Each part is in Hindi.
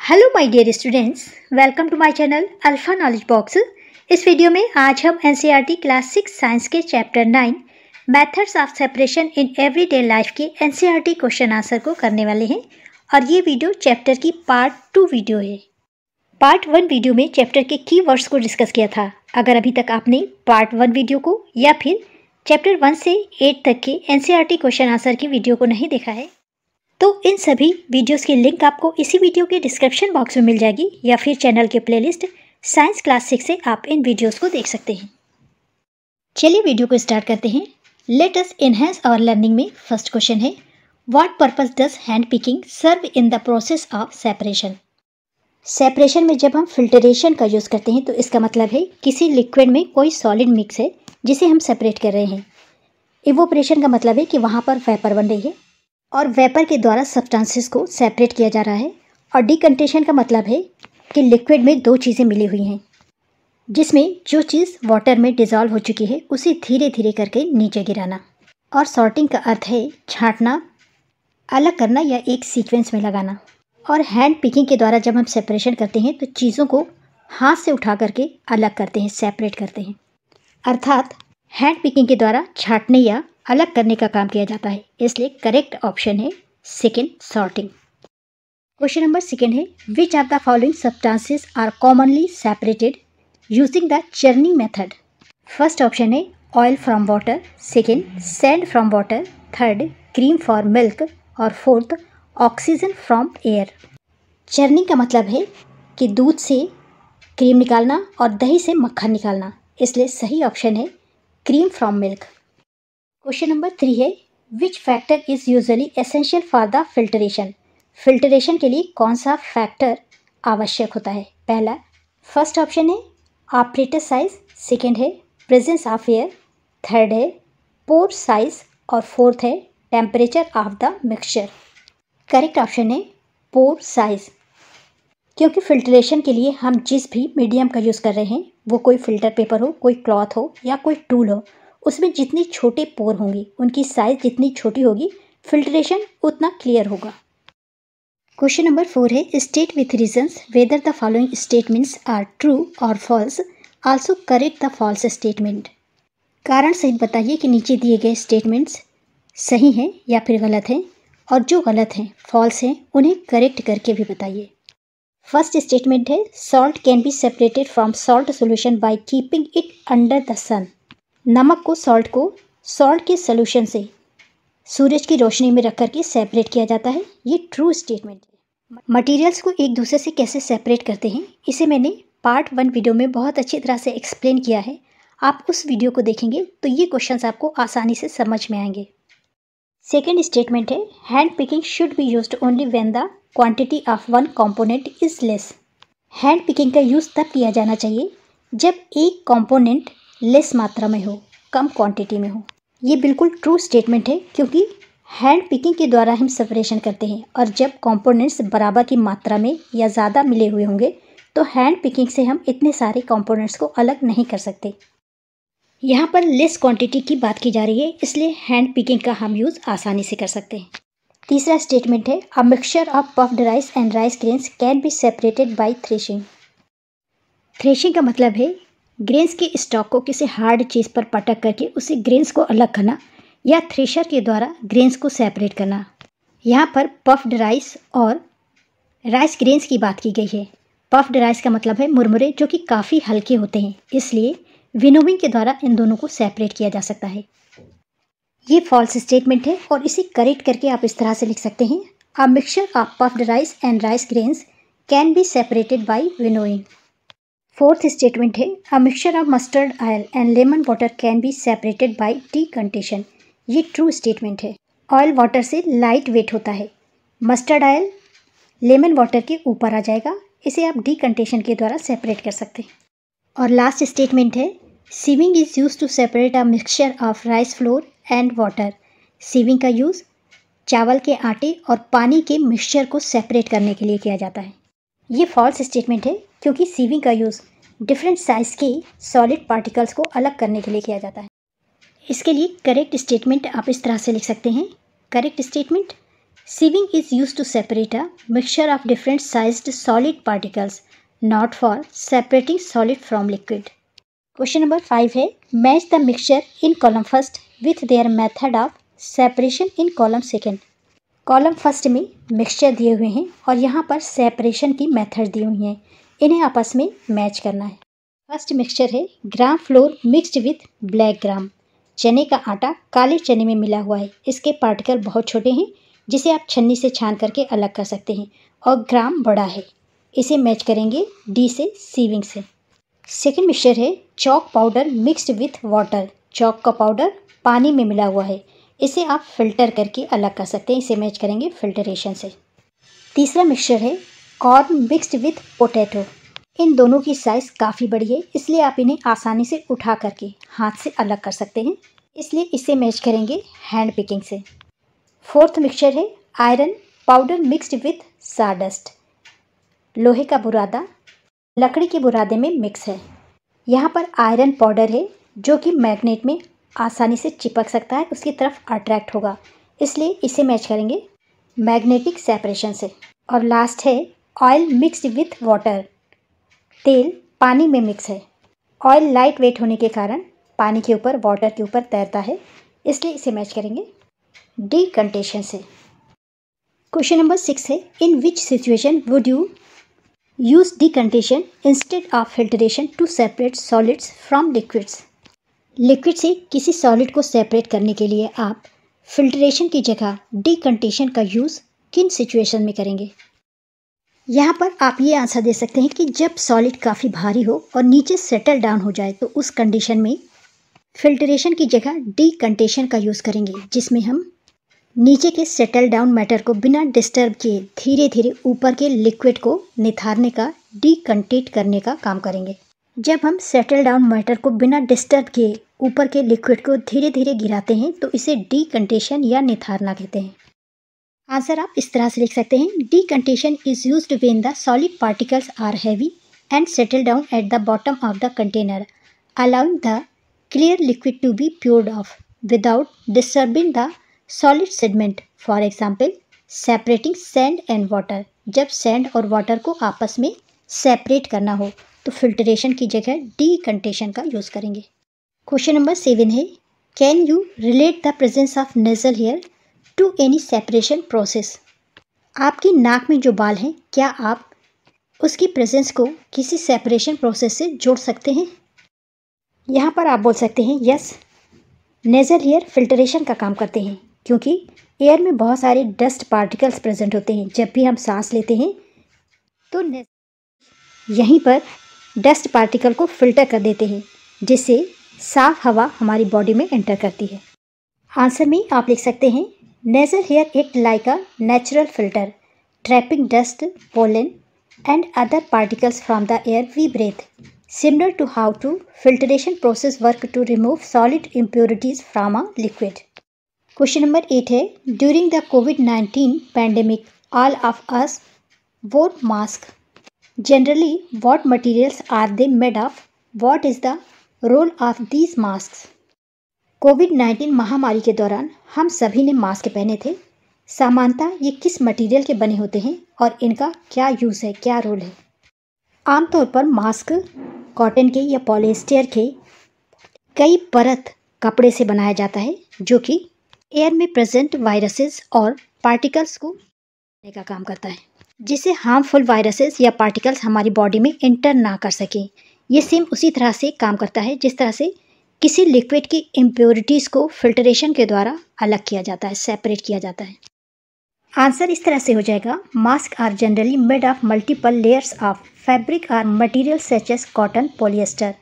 Hello my dear students, welcome to my channel Alpha Knowledge Box. इस वीडियो में आज हम एनसीईआरटी क्लास 6 साइंस के chapter 9 methods of separation in everyday life के एनसीईआरटी क्वेश्चन आंसर को करने वाले हैं और ये वीडियो चैप्टर की पार्ट 2 वीडियो है। पार्ट 1 वीडियो में चैप्टर के कीवर्ड्स को डिस्कस किया था। अगर अभी तक आपने पार्ट 1 वीडियो को या फिर चैप्टर 1 से 8 तक के एनसीईआरटी क्वेश्चन आंसर की वीडियो को नहीं देखा है तो इन सभी वीडियोस की लिंक आपको इसी वीडियो के डिस्क्रिप्शन बॉक्स में मिल जाएगी या फिर चैनल के प्लेलिस्ट साइंस क्लास 6 से आप इन वीडियोस को देख सकते हैं। चलिए वीडियो को स्टार्ट करते हैं। Let us enhance our learning में फर्स्ट क्वेश्चन है, what purpose does hand picking serve in the process of separation. Separation में जब हम फिल्टरेशन का यूज़ करते हैं तो इसका मतलब है किसी लिक्विड में कोई सॉलिड मिक्स है जिसे हम सेपरेट कर रहे हैं। इवोपरेशन का मतलब है कि वहाँ पर वेपर बन रही है और वेपर के द्वारा सब्सटेंसेस को सेपरेट किया जा रहा है। और डिकंटेशन का मतलब है कि लिक्विड में दो चीज़ें मिली हुई हैं जिसमें जो चीज़ वाटर में डिज़ोल्व हो चुकी है उसे धीरे धीरे करके नीचे गिराना। और सॉर्टिंग का अर्थ है छांटना, अलग करना या एक सीक्वेंस में लगाना। और हैंड पिकिंग के द्वारा जब हम सेपरेशन करते हैं तो चीज़ों को हाथ से उठा करके अलग करते हैं, सेपरेट करते हैं। अर्थात हैंड पिकिंग के द्वारा छांटने या अलग करने का काम किया जाता है, इसलिए करेक्ट ऑप्शन है second, sorting. Question number second है, which of the following substances are commonly separated using the churning method. First option है oil from water, second sand from water, third cream for milk और fourth oxygen from air. Churning का मतलब है कि दूध से क्रीम निकालना और दही से मक्खन निकालना, इसलिए सही ऑप्शन है cream from milk. Question number 3 है, which factor is usually essential for the filtration. Filtration के लिए कौन सा फैक्टर आवश्यक होता है। पहला फर्स्ट ऑप्शन है ऑपरेटर साइज, सेकेंड है प्रेजेंस ऑफ एयर, थर्ड है पोर साइज और फोर्थ है temperature of the mixture. Correct option है पोर साइज, क्योंकि फिल्टरेशन के लिए हम जिस भी मीडियम का यूज़ कर रहे हैं वो कोई फिल्टर पेपर हो, कोई क्लॉथ हो या कोई टूल हो, उसमें जितनी छोटे पोर होंगी उनकी साइज़ जितनी छोटी होगी फिल्ट्रेशन उतना क्लियर होगा। क्वेश्चन नंबर 4 है, state with reasons whether the following statements are true और false, also correct the false statement. कारण सहित बताइए कि नीचे दिए गए स्टेटमेंट्स सही हैं या फिर गलत हैं, और जो गलत हैं, फॉल्स हैं, उन्हें करेक्ट करके भी बताइए। फर्स्ट स्टेटमेंट है, salt can be separated from salt solution by keeping it under the sun. नमक को सॉल्ट के सोल्यूशन से सूरज की रोशनी में रख करके सेपरेट किया जाता है, ये ट्रू स्टेटमेंट है। मटेरियल्स को एक दूसरे से कैसे सेपरेट करते हैं इसे मैंने पार्ट 1 वीडियो में बहुत अच्छी तरह से एक्सप्लेन किया है। आप उस वीडियो को देखेंगे तो ये क्वेश्चंस आपको आसानी से समझ में आएंगे। सेकेंड स्टेटमेंट है, hand picking should be used only when the quantity of one component is less. Hand picking का यूज़ तब किया जाना चाहिए जब एक कंपोनेंट लेस मात्रा में हो, कम क्वांटिटी में हो। ये बिल्कुल ट्रू स्टेटमेंट है, क्योंकि हैंड पिकिंग के द्वारा हम सेपरेशन करते हैं और जब कंपोनेंट्स बराबर की मात्रा में या ज़्यादा मिले हुए होंगे तो हैंड पिकिंग से हम इतने सारे कंपोनेंट्स को अलग नहीं कर सकते। यहाँ पर लेस क्वांटिटी की बात की जा रही है, इसलिए हैंड पिकिंग का हम यूज़ आसानी से कर सकते हैं। तीसरा स्टेटमेंट है, a mixture of puffed rice and rice grains can be separated bye threshing. Threshing का मतलब है ग्रेन्स के स्टॉक को किसी हार्ड चीज़ पर पटक करके उसे ग्रेन्स को अलग करना या थ्रेशर के द्वारा ग्रेन्स को सेपरेट करना। यहाँ पर पफ्ड राइस और राइस ग्रेन्स की बात की गई है। पफ्ड राइस का मतलब है मुरमुरे, जो कि काफ़ी हल्के होते हैं, इसलिए विनोविंग के द्वारा इन दोनों को सेपरेट किया जा सकता है। ये फॉल्स स्टेटमेंट है और इसे करेक्ट करके आप इस तरह से लिख सकते हैं, a mixture of puffed rice and rice grains can be separated by winnowing. Fourth statement है, a mixture of mustard oil and lemon water can be separated by decantation. ये ट्रू स्टेटमेंट है। ऑयल वाटर से लाइट वेट होता है, मस्टर्ड ऑयल लेमन वाटर के ऊपर आ जाएगा, इसे आप डिकंटेशन के द्वारा सेपरेट कर सकते हैं। और लास्ट स्टेटमेंट है, sieving is use to separate a mixture of rice flour and water. Sieving का यूज़ चावल के आटे और पानी के मिक्सचर को सेपरेट करने के लिए किया जाता है। ये फॉल्स स्टेटमेंट है, क्योंकि सीविंग का यूज़ डिफरेंट साइज़ के सॉलिड पार्टिकल्स को अलग करने के लिए किया जाता है। इसके लिए करेक्ट स्टेटमेंट आप इस तरह से लिख सकते हैं, correct statement, Sieving is used to separate a mixture of different sized solid particles, not for separating solid from liquid. Question number 5 है match the mixture in column first with their method of separation in column second. Column first में मिक्सचर दिए हुए हैं और यहाँ पर सेपरेशन की मेथड दी हुई है, इन्हें आपस में मैच करना है। फर्स्ट मिक्सचर है ग्राम floor mixed with black gram. चने का आटा काले चने में मिला हुआ है, इसके पार्टिकल बहुत छोटे हैं जिसे आप छन्नी से छान करके अलग कर सकते हैं और ग्राम बड़ा है, इसे मैच करेंगे डी से सीविंग से। सेकेंड मिक्सचर है chalk powder mixed with water. Chalk का पाउडर पानी में मिला हुआ है, इसे आप फिल्टर करके अलग कर सकते हैं, इसे मैच करेंगे फिल्टरेशन से। तीसरा मिक्सचर है कॉर्न मिक्सड विथ पोटैटो। इन दोनों की साइज़ काफ़ी बड़ी है, इसलिए आप इन्हें आसानी से उठा करके हाथ से अलग कर सकते हैं, इसलिए इसे मैच करेंगे हैंड पिकिंग से। फोर्थ मिक्सचर है आयरन पाउडर मिक्सड विथ साडस्ट। लोहे का बुरादा लकड़ी के बुरादे में मिक्स है। यहाँ पर आयरन पाउडर है जो कि मैग्नेट में आसानी से चिपक सकता है, उसकी तरफ अट्रैक्ट होगा, इसलिए इसे मैच करेंगे मैग्नेटिक सेपरेशन से। और लास्ट है ऑयल मिक्सड विथ वाटर। तेल पानी में मिक्स है, ऑयल लाइट वेट होने के कारण पानी के ऊपर वाटर के ऊपर तैरता है, इसलिए इसे मैच करेंगे डीकंटेशन से। क्वेश्चन नंबर 6 है in which situation would you use decantation instead of filtration to separate solids from liquids. Liquid से किसी सॉलिड को सेपरेट करने के लिए आप फिल्ट्रेशन की जगह डीकंटेशन का यूज़ किन सिचुएशन में करेंगे। यहाँ पर आप ये आंसर दे सकते हैं कि जब सॉलिड काफ़ी भारी हो और नीचे सेटल डाउन हो जाए तो उस कंडीशन में फिल्ट्रेशन की जगह डीकंटेशन का यूज़ करेंगे, जिसमें हम नीचे के सेटल डाउन मैटर को बिना डिस्टर्ब किए धीरे धीरे ऊपर के लिक्विड को निथारने का, डीकंटेट करने का काम करेंगे। जब हम सेटल डाउन मैटर को बिना डिस्टर्ब किए ऊपर के लिक्विड को धीरे धीरे गिराते हैं तो इसे डीकंटेशन या निथारना कहते हैं। आंसर आप इस तरह से लिख सकते हैं decantation is used when the solid particles are heavy and settle down at the bottom of the container, allowing the clear liquid to be poured off without disturbing the solid sediment. For example separating sand and water. जब सैंड और वाटर को आपस में सेपरेट करना हो तो फिल्ट्रेशन की जगह डीकंटेशन का यूज़ करेंगे। क्वेश्चन नंबर 7 है can you relate the presence of nasal hair to any separation process. आपकी नाक में जो बाल हैं, क्या आप उसकी प्रेजेंस को किसी सेपरेशन प्रोसेस से जोड़ सकते हैं। यहाँ पर आप बोल सकते हैं यस, नेजल हेयर फिल्ट्रेशन का काम करते हैं, क्योंकि एयर में बहुत सारे डस्ट पार्टिकल्स प्रेजेंट होते हैं। जब भी हम सांस लेते हैं तो यहीं पर डस्ट पार्टिकल को फिल्टर कर देते हैं, जिससे साफ हवा हमारी बॉडी में एंटर करती है। आंसर में आप लिख सकते हैं nasal hair act like a natural filter trapping dust, pollen and other particles from the air we breathe, similar to how to filtration process work to remove solid impurities from a liquid. Question number 8 है ड्यूरिंग द कोविड-19 pandemic all of us wore mask. Generally, what materials are they made of? What is the role of these masks? कोविड-19 महामारी के दौरान हम सभी ने मास्क पहने थे। सामान्यतः ये किस मटेरियल के बने होते हैं और इनका क्या यूज़ है, क्या रोल है। आमतौर पर मास्क कॉटन के या पॉलिएस्टर के कई परत कपड़े से बनाया जाता है, जो कि एयर में प्रेजेंट वायरसेस और पार्टिकल्स को करने का काम करता है, जिससे हार्मफुल वायरसेस या पार्टिकल्स हमारी बॉडी में एंटर ना कर सकें। ये सेम उसी तरह से काम करता है जिस तरह से किसी लिक्विड की इम्प्योरिटीज़ को फिल्ट्रेशन के द्वारा अलग किया जाता है, सेपरेट किया जाता है। आंसर इस तरह से हो जाएगा mask are generally made of multiple layers of fabric or material such as cotton, polyester.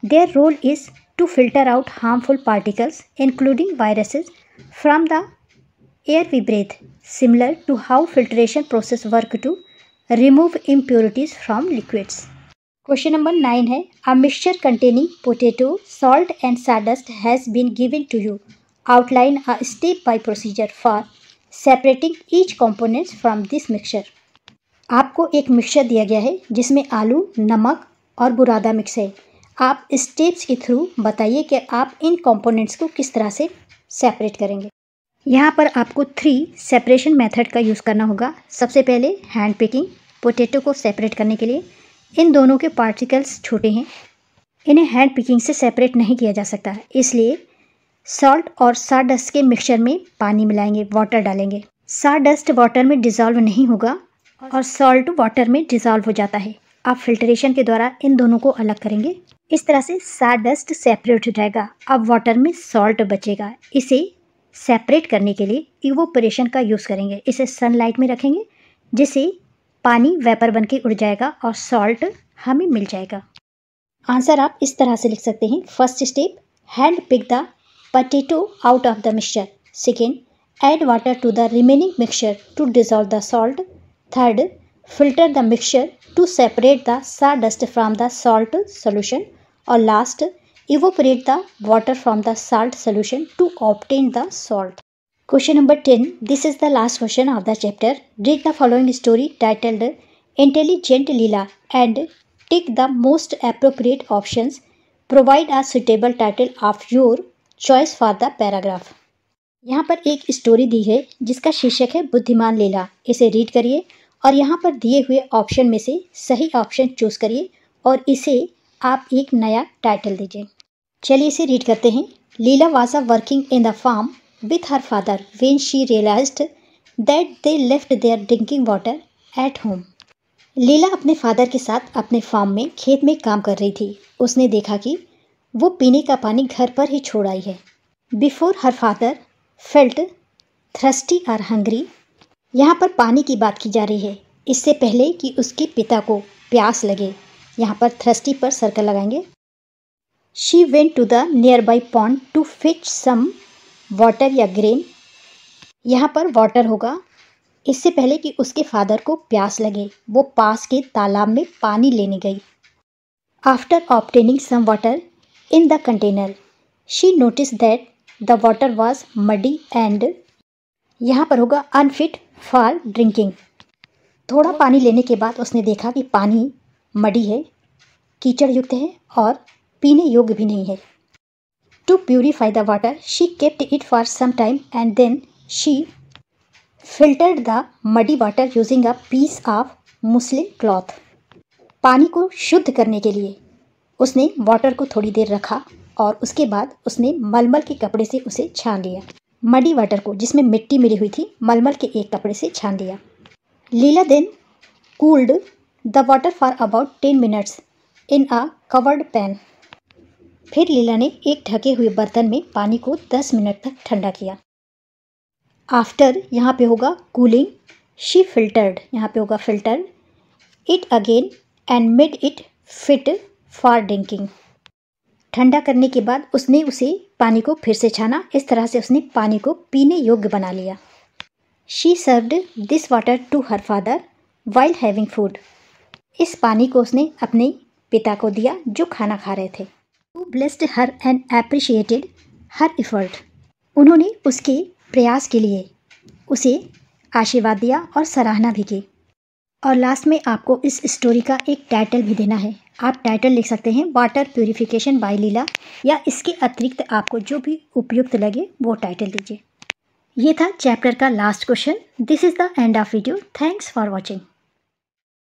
Their role is to filter out harmful particles including viruses from the air we breathe, similar to how filtration process work to remove impurities from liquids. Question number 9 है a mixture containing potato, salt and sawdust has been given to you. Outline a step by procedure for separating each components from this mixture. आपको एक मिक्सचर दिया गया है जिसमें आलू, नमक और बुरादा मिक्स है। आप स्टेप्स के थ्रू बताइए कि आप इन कंपोनेंट्स को किस तरह से सेपरेट करेंगे। यहाँ पर आपको 3 सेपरेशन मेथड का यूज़ करना होगा। सबसे पहले हैंड पिकिंग, पोटैटो को सेपरेट करने के लिए। इन दोनों के पार्टिकल्स छोटे हैं, इन्हें हैंड पिकिंग से सेपरेट नहीं किया जा सकता, इसलिए सॉल्ट और सॉडस्ट के मिक्सचर में पानी मिलाएंगे, वाटर डालेंगे। सॉडस्ट वाटर में डिज़ोल्व नहीं होगा और सॉल्ट वाटर में डिज़ोल्व हो जाता है। आप फिल्ट्रेशन के द्वारा इन दोनों को अलग करेंगे। इस तरह से सॉडस्ट सेपरेट हो जाएगा। अब वाटर में सॉल्ट बचेगा। इसे सेपरेट करने के लिए इवोपरेशन का यूज़ करेंगे। इसे सनलाइट में रखेंगे जिससे पानी वेपर बन के उड़ जाएगा और सॉल्ट हमें मिल जाएगा। आंसर आप इस तरह से लिख सकते हैं। First step, hand pick the potato out of the mixture. Second, add water to the remaining mixture to dissolve the salt. Third, filter the mixture to separate the sawdust from the salt solution. Or last, evaporate the water from the salt solution to obtain the salt. Question number 10. This is the last question of the chapter. Read the following story titled Intelligent Leela and take the most appropriate options. Provide a suitable title of your choice for the paragraph. यहाँ पर एक स्टोरी दी है जिसका शीर्षक है बुद्धिमान लीला। इसे रीड करिए और यहाँ पर दिए हुए ऑप्शन में से सही ऑप्शन चूज करिए और इसे आप एक नया टाइटल दीजिए। चलिए इसे रीड करते हैं। Leela was working in the farm with her father when she realised that they left their drinking water at home. Leela अपने फादर के साथ अपने फार्म में खेत में काम कर रही थी। उसने देखा कि वो पीने का पानी घर पर ही छोड़ आई है। Before her father felt thirsty और हंग्री। यहाँ पर पानी की बात की जा रही है, इससे पहले कि उसके पिता को प्यास लगे। यहाँ पर थ्रस्टी पर सर्कल लगाएंगे। She went to the nearby pond to fetch some water या ग्रेन। यहाँ पर वाटर होगा। इससे पहले कि उसके फादर को प्यास लगे वो पास के तालाब में पानी लेने गई। After obtaining some water in the container, she noticed that the water was muddy and यहाँ पर होगा unfit for drinking। थोड़ा पानी लेने के बाद उसने देखा कि पानी मडी है, कीचड़ युक्त है और पीने योग्य भी नहीं है। To purify the water, she kept it for some time and then she filtered the muddy water using a piece of muslin cloth। पानी को शुद्ध करने के लिए उसने वाटर को थोड़ी देर रखा और उसके बाद उसने मलमल के कपड़े से उसे छान लिया। मडी वाटर को जिसमें मिट्टी मिली हुई थी मलमल के एक कपड़े से छान लिया। Leela then cooled the water for about 10 minutes in a covered pan. फिर लीला ने एक ढके हुए बर्तन में पानी को 10 मिनट तक ठंडा किया। आफ्टर यहाँ पे होगा कूलिंग, शी फिल्टर्ड, यहाँ पे होगा filtered it again and made it fit for drinking. ठंडा करने के बाद उसने उसे पानी को फिर से छाना। इस तरह से उसने पानी को पीने योग्य बना लिया। She served this water to her father while having food. इस पानी को उसने अपने पिता को दिया जो खाना खा रहे थे। Who blessed her and appreciated her effort. उन्होंने उसके प्रयास के लिए उसे आशीर्वाद दिया और सराहना भी की। और लास्ट में आपको इस स्टोरी का एक टाइटल भी देना है। आप टाइटल लिख सकते हैं वाटर प्यूरिफिकेशन बाय लीला, या इसके अतिरिक्त आपको जो भी उपयुक्त लगे वो टाइटल दीजिए। ये था चैप्टर का last question. This is the end of video. Thanks for watching.